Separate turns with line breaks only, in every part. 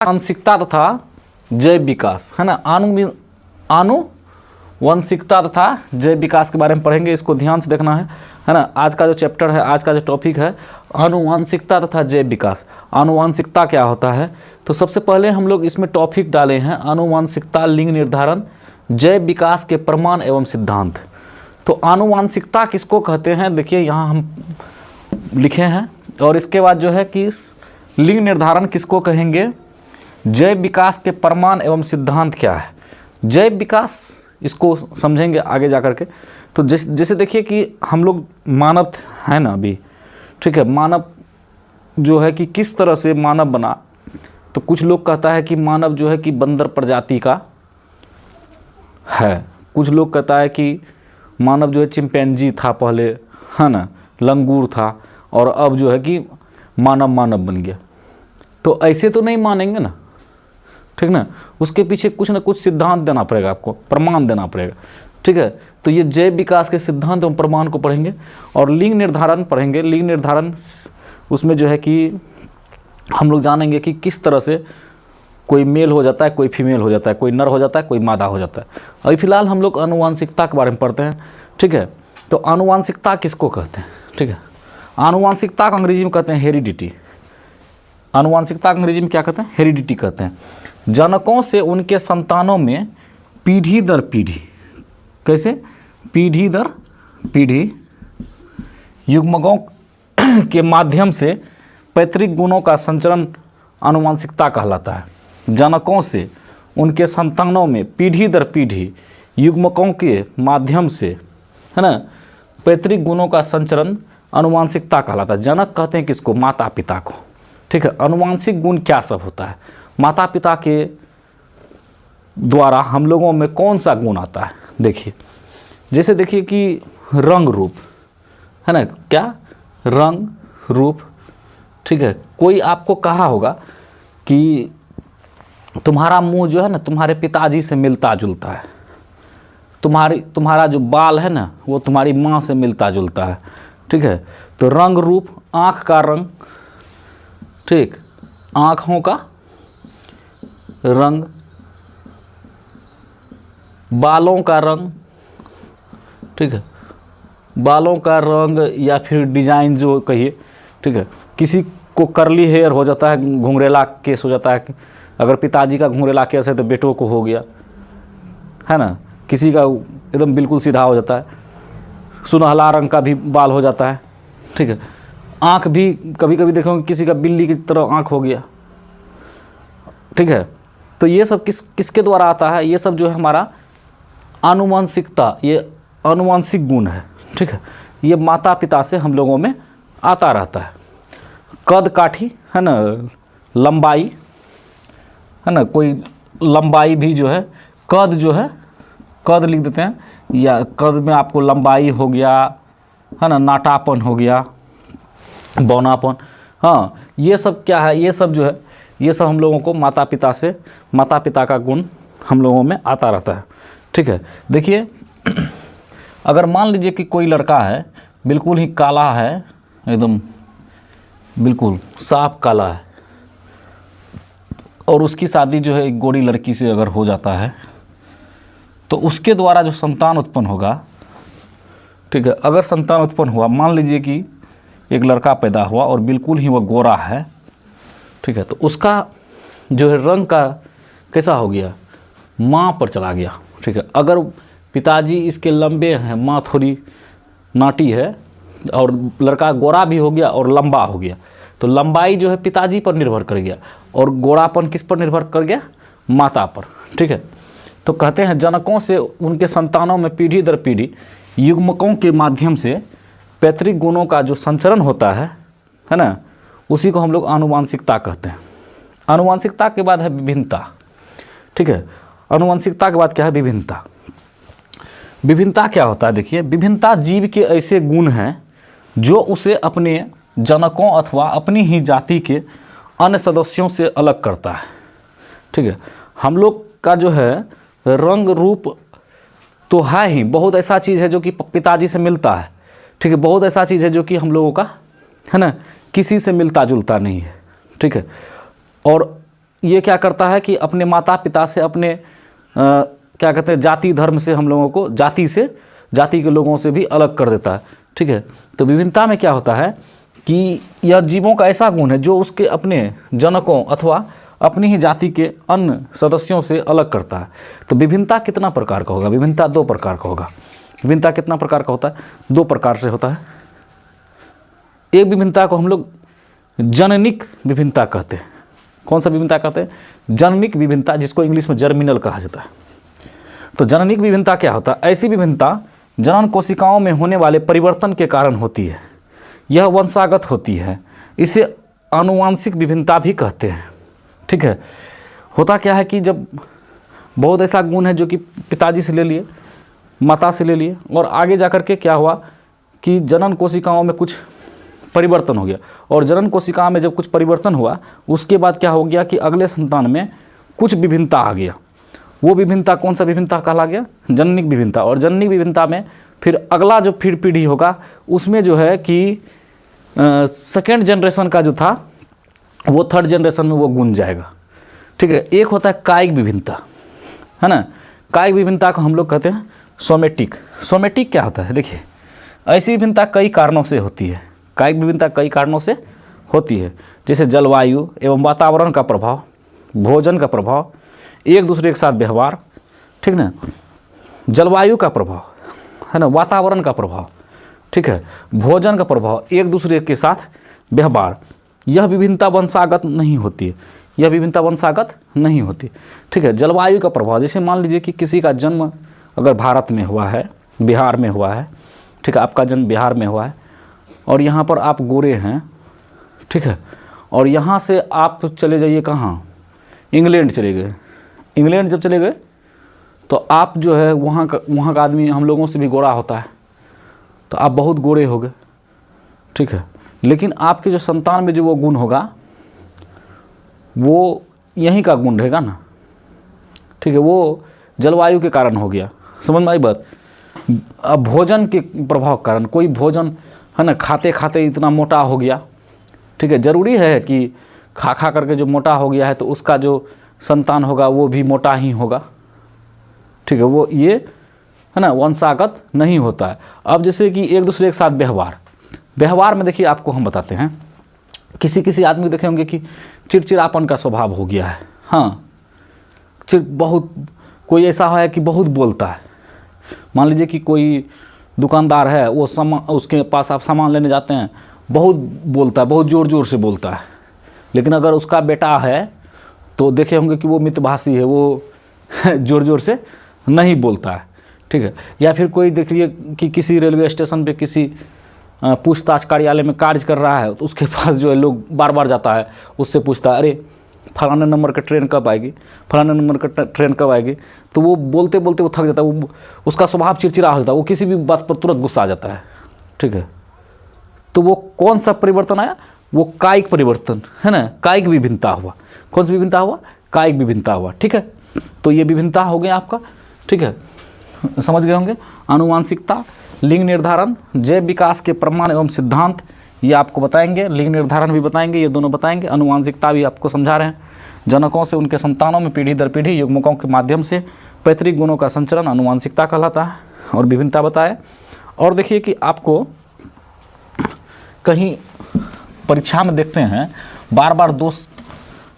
आनुवंशिकता तथा जैव विकास, है ना। आनुवंशिकता तथा जैव विकास के बारे में पढ़ेंगे, इसको ध्यान से देखना है ना। आज का जो चैप्टर है, आज का जो टॉपिक है आनुवंशिकता तथा जैव विकास। आनुवंशिकता क्या होता है, तो सबसे पहले हम लोग इसमें टॉपिक डाले हैं आनुवंशिकता, लिंग निर्धारण, जैव विकास के प्रमाण एवं सिद्धांत। तो आनुवंशिकता किसको कहते हैं, देखिए यहाँ हम लिखे हैं। और इसके बाद जो है कि लिंग निर्धारण किसको कहेंगे, जैव विकास के प्रमाण एवं सिद्धांत क्या है। जैव विकास इसको समझेंगे आगे जा कर के। तो जैसे देखिए कि हम लोग मानव है ना अभी, ठीक है। मानव जो है कि किस तरह से मानव बना, तो कुछ लोग कहता है कि मानव जो है कि बंदर प्रजाति का है, कुछ लोग कहता है कि मानव जो है चिंपैंजी था पहले, है ना, लंगूर था, और अब जो है कि मानव बन गया। तो ऐसे तो नहीं मानेंगे ना, ठीक ना। उसके पीछे कुछ ना कुछ सिद्धांत देना पड़ेगा, आपको प्रमाण देना पड़ेगा, ठीक है। तो ये जैव विकास के सिद्धांत एवं प्रमाण को पढ़ेंगे। और लिंग निर्धारण पढ़ेंगे। लिंग निर्धारण उसमें जो है कि हम लोग जानेंगे कि किस तरह से कोई मेल हो जाता है, कोई फीमेल हो जाता है, कोई नर हो जाता है, कोई मादा हो जाता है। अभी फिलहाल हम लोग आनुवंशिकता के बारे में पढ़ते हैं, ठीक है। तो आनुवंशिकता किसको कहते हैं, ठीक है। आनुवंशिकता को अंग्रेजी में कहते हैं हेरिडिटी। आनुवंशिकता को अंग्रेजी में क्या कहते हैं, हेरिडिटी कहते हैं। जनकों से उनके संतानों में पीढ़ी दर पीढ़ी, कैसे, पीढ़ी दर पीढ़ी युग्मकों के माध्यम से पैतृक गुणों का संचरण आनुवंशिकता कहलाता है। जनकों से उनके संतानों में पीढ़ी दर पीढ़ी युग्मकों के माध्यम से, है ना, पैतृक गुणों का संचरण आनुवंशिकता कहलाता है। जनक कहते हैं किसको, माता पिता को, ठीक है। आनुवंशिक गुण क्या सब होता है, माता पिता के द्वारा हम लोगों में कौन सा गुण आता है, देखिए। जैसे देखिए कि रंग रूप, है ना, क्या, रंग रूप, ठीक है। कोई आपको कहा होगा कि तुम्हारा मुंह जो है ना तुम्हारे पिताजी से मिलता जुलता है, तुम्हारा जो बाल है ना वो तुम्हारी माँ से मिलता जुलता है, ठीक है। तो रंग रूप, आँख का रंग, ठीक, आँखों का रंग, बालों का रंग, ठीक है, बालों का रंग या फिर डिजाइन जो कहिए, ठीक है। किसी को करली हेयर हो जाता है, घुंघरेला केस हो जाता है, अगर पिताजी का घुंघरेला केस है तो बेटों को हो गया, है ना। किसी का एकदम बिल्कुल सीधा हो जाता है, सुनहला रंग का भी बाल हो जाता है, ठीक है। आँख भी कभी कभी देखोगे किसी का बिल्ली की तरह आँख हो गया, ठीक है। तो ये सब किसके द्वारा आता है, ये सब जो है हमारा आनुवंशिकता, ये आनुवंशिक गुण है, ठीक है। ये माता पिता से हम लोगों में आता रहता है। कद काठी, है ना, लंबाई, है ना, कोई लंबाई भी जो है, कद जो है, कद लिख देते हैं, या कद में आपको लंबाई हो गया, है ना, नाटापन हो गया, बौनापन, हाँ, ये सब क्या है, ये सब जो है, ये सब हम लोगों को माता पिता से, माता पिता का गुण हम लोगों में आता रहता है, ठीक है। देखिए अगर मान लीजिए कि कोई लड़का है, बिल्कुल ही काला है, एकदम बिल्कुल साफ काला है, और उसकी शादी जो है एक गोरी लड़की से अगर हो जाता है, तो उसके द्वारा जो संतान उत्पन्न होगा, ठीक है, अगर संतान उत्पन्न हुआ, मान लीजिए कि एक लड़का पैदा हुआ और बिल्कुल ही वह गोरा है, ठीक है, तो उसका जो है रंग का कैसा हो गया, माँ पर चला गया, ठीक है। अगर पिताजी इसके लंबे हैं, माँ थोड़ी नाटी है, और लड़का गोरा भी हो गया और लंबा हो गया, तो लंबाई जो है पिताजी पर निर्भर कर गया, और गोरापन किस पर निर्भर कर गया, माता पर, ठीक है। तो कहते हैं जनकों से उनके संतानों में पीढ़ी दर पीढ़ी युग्मकों के माध्यम से पैतृक गुणों का जो संचरण होता है ना, उसी को हम लोग आनुवंशिकता कहते हैं। आनुवंशिकता के बाद है विभिन्नता, ठीक है। आनुवंशिकता के बाद क्या है, विभिन्नता। विभिन्नता क्या होता है, देखिए, विभिन्नता जीव के ऐसे गुण हैं जो उसे अपने जनकों अथवा अपनी ही जाति के अन्य सदस्यों से अलग करता है, ठीक है। हम लोग का जो है रंग रूप तो है ही, बहुत ऐसा चीज़ है जो कि पिताजी से मिलता है, ठीक है, बहुत ऐसा चीज़ है जो कि हम लोगों का, है ना, किसी से मिलता जुलता नहीं है, ठीक है। और ये क्या करता है कि अपने माता पिता से, अपने क्या कहते हैं, जाति धर्म से हम लोगों को, जाति के लोगों से भी अलग कर देता है। ठीक है, तो विभिन्नता में क्या होता है कि यह जीवों का ऐसा गुण है जो उसके अपने जनकों अथवा अपनी ही जाति के अन्य सदस्यों से अलग करता है। तो विभिन्नता कितना प्रकार का होगा? विभिन्नता 2 प्रकार का होगा। विभिन्नता कितना प्रकार का होता है? 2 प्रकार से होता है। एक विभिन्नता को हम लोग जननिक विभिन्नता कहते हैं। कौन सा विभिन्नता कहते हैं? जननिक विभिन्नता, जिसको इंग्लिश में जर्मिनल कहा जाता है। तो जननिक विभिन्नता क्या होता है? ऐसी विभिन्नता जनन कोशिकाओं में होने वाले परिवर्तन के कारण होती है। यह वंशागत होती है। इसे आनुवांशिक विभिन्नता भी कहते हैं। ठीक है, होता क्या है कि जब बहुत ऐसा गुण है जो कि पिताजी से ले लिए, माता से ले लिए, और आगे जाकर के क्या हुआ कि जनन कोशिकाओं में कुछ परिवर्तन हो गया, और जनन कोशिका में जब कुछ परिवर्तन हुआ उसके बाद क्या हो गया कि अगले संतान में कुछ विभिन्नता आ गया। वो विभिन्नता कौन सा विभिन्नता कहला गया? जननिक विभिन्नता। और जननिक विभिन्नता में फिर अगला जो फिर पीढ़ी होगा उसमें जो है कि सेकेंड जनरेशन का जो था वो थर्ड जनरेशन में वो गुण जाएगा। ठीक है, एक होता है कायिक विभिन्नता, है ना। कायिक विभिन्नता को हम लोग कहते हैं सोमेटिक। सोमेटिक क्या होता है? देखिए, ऐसी विभिन्नता कई कारणों से होती है। कायिक विभिन्नता कई कारणों से होती है, जैसे जलवायु एवं वातावरण का प्रभाव, भोजन का प्रभाव, एक दूसरे के साथ व्यवहार, ठीक ना, जलवायु का प्रभाव, है ना, वातावरण का प्रभाव, ठीक है, भोजन का प्रभाव, एक दूसरे के साथ व्यवहार। यह विभिन्नता वंशागत नहीं होती है। यह विभिन्नता वंशागत नहीं होती। ठीक है, जलवायु का प्रभाव, जैसे मान लीजिए कि किसी का जन्म अगर भारत में हुआ है, बिहार में हुआ है, ठीक है, आपका जन्म बिहार में हुआ है और यहाँ पर आप गोरे हैं, ठीक है, और यहाँ से आप चले जाइए कहाँ? इंग्लैंड चले गए। इंग्लैंड जब चले गए तो आप जो है वहाँ का आदमी हम लोगों से भी गोरा होता है, तो आप बहुत गोरे हो गए, ठीक है, लेकिन आपके जो संतान में जो वो गुण होगा वो यहीं का गुण रहेगा ना, ठीक है, वो जलवायु के कारण हो गया। समझ में आई बात? अब भोजन के प्रभाव के कारण कोई भोजन, है ना, खाते खाते इतना मोटा हो गया, ठीक है, ज़रूरी है कि खा खा करके जो मोटा हो गया है तो उसका जो संतान होगा वो भी मोटा ही होगा, ठीक है, वो ये, है ना, वंशागत नहीं होता है। अब जैसे कि एक दूसरे के साथ व्यवहार में देखिए, आपको हम बताते हैं, किसी आदमी को देखे होंगे कि चिड़चिड़ापन का स्वभाव हो गया है। हाँ, बहुत कोई ऐसा है कि बहुत बोलता है। मान लीजिए कि कोई दुकानदार है, वो उसके पास आप सामान लेने जाते हैं, बहुत बोलता है, बहुत ज़ोर ज़ोर से बोलता है। लेकिन अगर उसका बेटा है तो देखे होंगे कि वो मितभाषी है, वो ज़ोर ज़ोर से नहीं बोलता है, ठीक है। या फिर कोई देखिए कि किसी रेलवे स्टेशन पे किसी पूछताछ कार्यालय में कार्य कर रहा है, तो उसके पास जो है लोग बार बार जाता है, उससे पूछता है, अरे फलाना नंबर का ट्रेन कब आएगी, फलाना नंबर का ट्रेन कब आएगी। तो वो बोलते बोलते वो थक जाता है, वो उसका स्वभाव चिड़चिड़ा हो जाता है, वो किसी भी बात पर तुरंत गुस्सा आ जाता है, ठीक है। तो वो कौन सा परिवर्तन आया? वो कायिक परिवर्तन, है ना, कायिक विभिन्नता हुआ। कौन सी विभिन्नता हुआ? कायिक विभिन्नता हुआ, ठीक है। तो ये विभिन्नता हो गया आपका, ठीक है, समझ गए होंगे। आनुवांशिकता, लिंग निर्धारण, जैव विकास के प्रमाण एवं सिद्धांत, ये आपको बताएंगे। लिंग निर्धारण भी बताएंगे, ये दोनों बताएंगे। आनुवांशिकता भी आपको समझा रहे हैं। जनकों से उनके संतानों में पीढ़ी दर पीढ़ी युग्मकों के माध्यम से पैतृक गुणों का संचरण आनुवांशिकता कहलाता है, और विभिन्नता बताए। और देखिए कि आपको कहीं परीक्षा में देखते हैं बार बार दो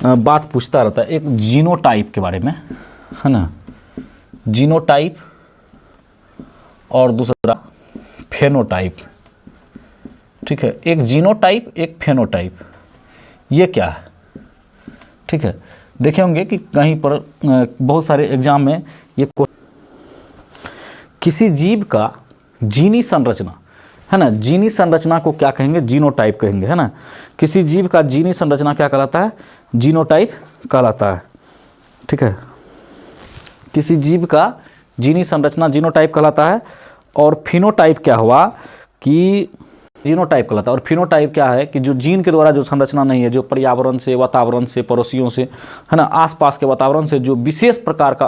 बात पूछता रहता है, एक जीनोटाइप के बारे में, है ना, जीनोटाइप, और दूसरा फेनोटाइप, ठीक है। एक जीनोटाइप, एक फेनोटाइप, ये क्या है? ठीक है, देखे होंगे कि कहीं पर बहुत सारे एग्जाम में ये किसी जीव का जीनी संरचना, है ना, जीनी संरचना को क्या कहेंगे? जीनोटाइप कहेंगे, है ना। किसी जीव का जीनी संरचना क्या कहलाता है? जीनोटाइप कहलाता है, ठीक है। किसी जीव का जीनी संरचना जीनोटाइप कहलाता है। और फिनोटाइप क्या हुआ कि जीनोटाइप कहलाता है, और फिनोटाइप क्या है कि जो जीन के द्वारा जो संरचना नहीं है, जो पर्यावरण से, वातावरण से, पड़ोसियों से, है ना, आसपास के वातावरण से जो विशेष प्रकार का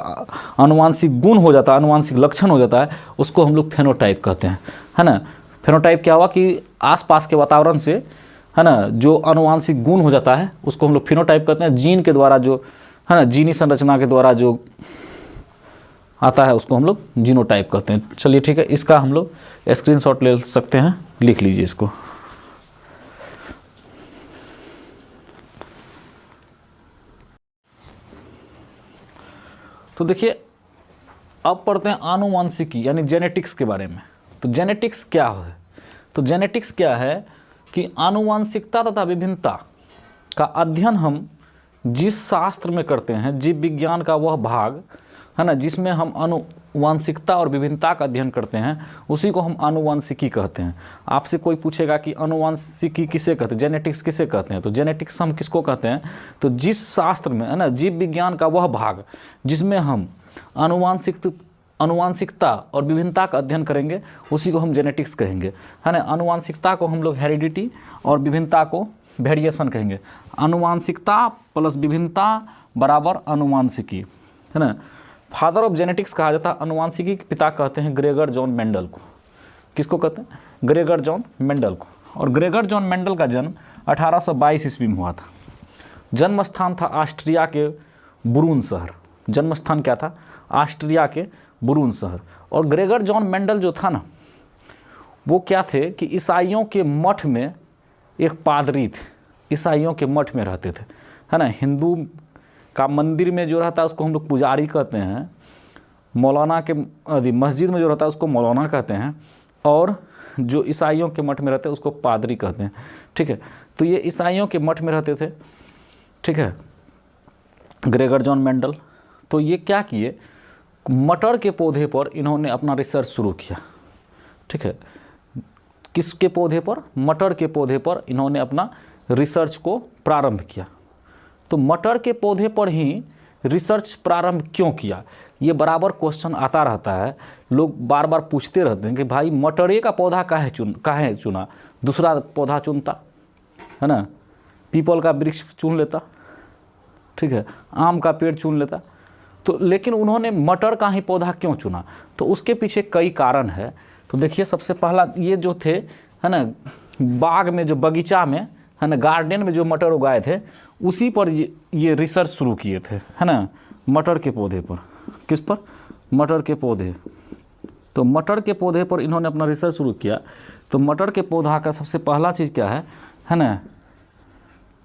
आनुवांशिक गुण हो जाता है, आनुवांशिक लक्षण हो जाता है, उसको हम लोग फेनोटाइप कहते हैं, है ना। फेनोटाइप क्या हुआ कि आसपास के वातावरण से, है ना, जो आनुवांशिक गुण हो जाता है उसको हम लोग फिनोटाइप कहते हैं। जीन के द्वारा जो है ना, जीनी संरचना के द्वारा जो आता है उसको हम लोग जीनोटाइप कहते हैं। चलिए ठीक है, इसका हम लोग स्क्रीनशॉट ले सकते हैं, लिख लीजिए इसको। तो देखिए अब पढ़ते हैं आनुवांशिकी यानी जेनेटिक्स के बारे में। तो जेनेटिक्स क्या है? तो जेनेटिक्स क्या है कि आनुवांशिकता तथा विभिन्नता का अध्ययन हम जिस शास्त्र में करते हैं, जीव विज्ञान का वह भाग है ना जिसमें हम आनुवांशिकता और विभिन्नता का अध्ययन करते हैं, उसी को हम आनुवांशिकी कहते हैं। आपसे कोई पूछेगा कि आनुवांशिकी किसे कहते हैं, जेनेटिक्स किसे कहते हैं, तो जेनेटिक्स हम किसको कहते हैं? तो जिस शास्त्र में है ना जीव विज्ञान का वह भाग जिसमें हम आनुवांशिकता और विभिन्नता का अध्ययन करेंगे, उसी को हम जेनेटिक्स कहेंगे, है ना। आनुवांशिकता को हम लोग हेरिडिटी और विभिन्नता को वेरिएशन कहेंगे। आनुवांशिकता प्लस विभिन्नता बराबर आनुवांशिकी, है ना। फादर ऑफ जेनेटिक्स कहा जाता है। आनुवांशिकी के पिता कहते हैं ग्रेगर जॉन मेंडल को। किसको कहते हैं? ग्रेगर जॉन मेंडल को। और ग्रेगर जॉन मेंडल का जन्म 1822 ईस्वी में हुआ था। जन्म स्थान था ऑस्ट्रिया के बुरून शहर। जन्म स्थान क्या था? ऑस्ट्रिया के बुरून शहर। और ग्रेगर जॉन मेंडल जो था ना, वो क्या थे कि ईसाइयों के मठ में एक पादरी थे। ईसाइयों के मठ में रहते थे, है ना। हिंदू का मंदिर में जो रहता है उसको हम लोग पुजारी कहते हैं, मौलाना के मस्जिद में जो रहता है उसको मौलाना कहते हैं, और जो ईसाइयों के मठ में रहते हैं उसको पादरी कहते हैं, ठीक है। तो ये ईसाइयों के मठ में रहते थे, ठीक है, ग्रेगर जॉन मेंडल। तो ये क्या किए, मटर के पौधे पर इन्होंने अपना रिसर्च शुरू किया, ठीक है। किसके पौधे पर? मटर के पौधे पर इन्होंने अपना रिसर्च को प्रारंभ किया। तो मटर के पौधे पर ही रिसर्च प्रारंभ क्यों किया, ये बराबर क्वेश्चन आता रहता है। लोग बार बार पूछते रहते हैं कि भाई मटरे का पौधा काहे चुना, दूसरा पौधा चुनता, है ना, पीपल का वृक्ष चुन लेता, ठीक है, आम का पेड़ चुन लेता। तो लेकिन उन्होंने मटर का ही पौधा क्यों चुना? तो उसके पीछे कई कारण है। तो देखिए सबसे पहला, ये जो थे, है ना, बाग में जो बगीचा में, है ना, गार्डन में जो मटर उगाए थे, उसी पर ये रिसर्च शुरू किए थे, है ना, मटर के पौधे पर। किस पर? मटर के पौधे। तो मटर के पौधे पर इन्होंने अपना रिसर्च शुरू किया। तो मटर के पौधा का सबसे पहला चीज़ क्या है ना,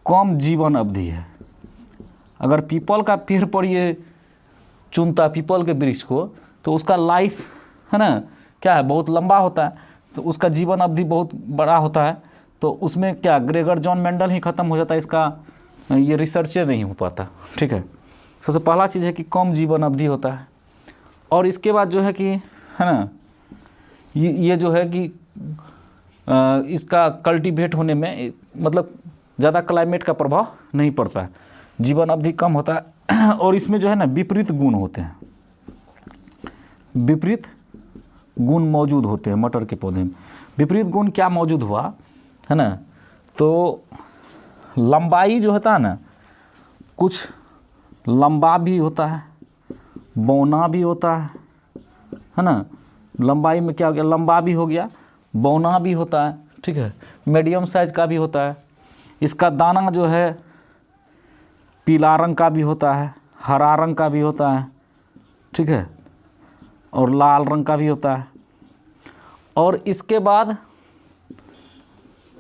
कम जीवन अवधि है। अगर पीपल का पेड़ पर ये चुनता, पीपल के वृक्ष को, तो उसका लाइफ, है ना, क्या है, बहुत लंबा होता है, तो उसका जीवन अवधि बहुत बड़ा होता है। तो उसमें क्या, ग्रेगर जॉन मेंडल ही ख़त्म हो जाता है, इसका ये रिसर्च नहीं हो पाता, ठीक है। सबसे पहला चीज़ है कि कम जीवन अवधि होता है। और इसके बाद जो है कि, है ना, ये जो है कि इसका कल्टीवेट होने में मतलब ज़्यादा क्लाइमेट का प्रभाव नहीं पड़ता है, जीवन अवधि कम होता है। और इसमें जो है ना विपरीत गुण होते हैं, विपरीत गुण मौजूद होते हैं मटर के पौधे में। विपरीत गुण क्या मौजूद हुआ, है ना, तो लंबाई जो होता है ना, कुछ लंबा भी होता है, बौना भी होता है ना। लंबाई में क्या हो गया, लंबा भी हो गया, बौना भी होता है, ठीक है, मीडियम साइज का भी होता है। इसका दाना जो है पीला रंग का भी होता है, हरा रंग का भी होता है, ठीक है, और लाल रंग का भी होता है। और इसके बाद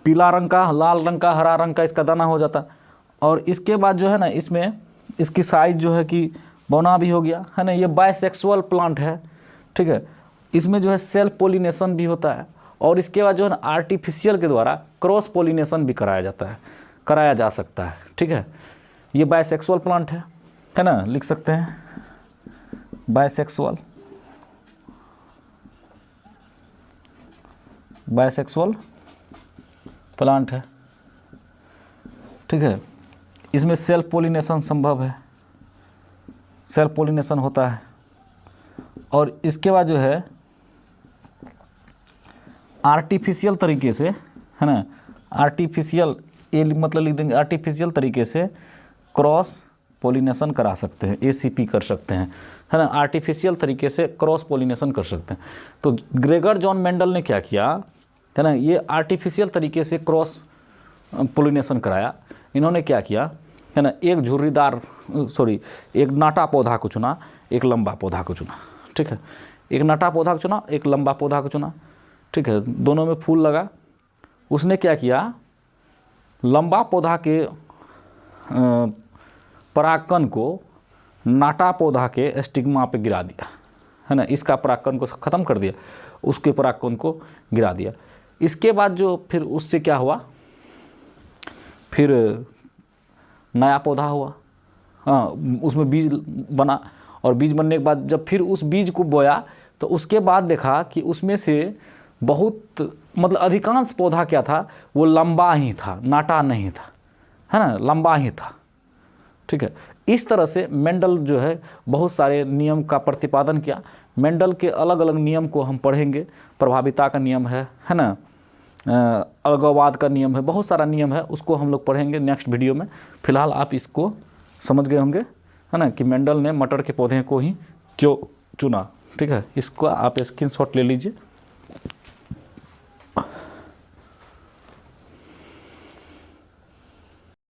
पीला रंग का, लाल रंग का, हरा रंग का इसका दाना हो जाता है। और इसके बाद जो है ना, इसमें इसकी साइज जो है कि बौना भी हो गया, है ना। ये बायसेक्सुअल प्लांट है, ठीक है। इसमें जो है सेल्फ पोलिनेशन भी होता है। और इसके बाद जो है ना आर्टिफिशियल के द्वारा क्रॉस पोलिनेशन भी कराया जाता है, कराया जा सकता है, ठीक है। ये बायसेक्सुअल प्लांट है ना, लिख सकते हैं बायसेक्सुअल प्लांट है, ठीक है। इसमें सेल्फ पोलिनेशन संभव है, सेल्फ पोलिनेशन होता है। और इसके बाद जो है आर्टिफिशियल तरीके से, है ना, आर्टिफिशियल, ये मतलब लिख देंगे, आर्टिफिशियल तरीके से क्रॉस पोलिनेशन करा सकते हैं, ACP कर सकते हैं, है ना। आर्टिफिशियल तरीके से क्रॉस पोलिनेशन कर सकते हैं। तो ग्रेगर जॉन मेंडल ने क्या किया, है ना, ये आर्टिफिशियल तरीके से क्रॉस पोलिनेशन कराया। इन्होंने क्या किया है ना, एक झुर्रीदार एक नाटा पौधा को चुना, एक लंबा पौधा को चुना, ठीक है। एक नाटा पौधा को चुना, एक लंबा पौधा को चुना, ठीक है। दोनों में फूल लगा। उसने क्या किया, लंबा पौधा के परागकण को नाटा पौधा के स्टिग्मा पे गिरा दिया, है ना। इसका परागकण को ख़त्म कर दिया, उसके परागकण को गिरा दिया। इसके बाद जो फिर उससे क्या हुआ, फिर नया पौधा हुआ, हाँ, उसमें बीज बना। और बीज बनने के बाद जब फिर उस बीज को बोया तो उसके बाद देखा कि उसमें से बहुत मतलब अधिकांश पौधा क्या था, वो लंबा ही था, नाटा नहीं था, है ना, लंबा ही था, ठीक है। इस तरह से मेंडल जो है बहुत सारे नियम का प्रतिपादन किया। मेंडल के अलग अलग नियम को हम पढ़ेंगे। प्रभाविता का नियम है ना, अलगवाद का नियम है, बहुत सारा नियम है, उसको हम लोग पढ़ेंगे नेक्स्ट वीडियो में। फिलहाल आप इसको समझ गए होंगे, है ना, कि मेंडल ने मटर के पौधे को ही क्यों चुना, ठीक है। इसको आप स्क्रीनशॉट ले लीजिए।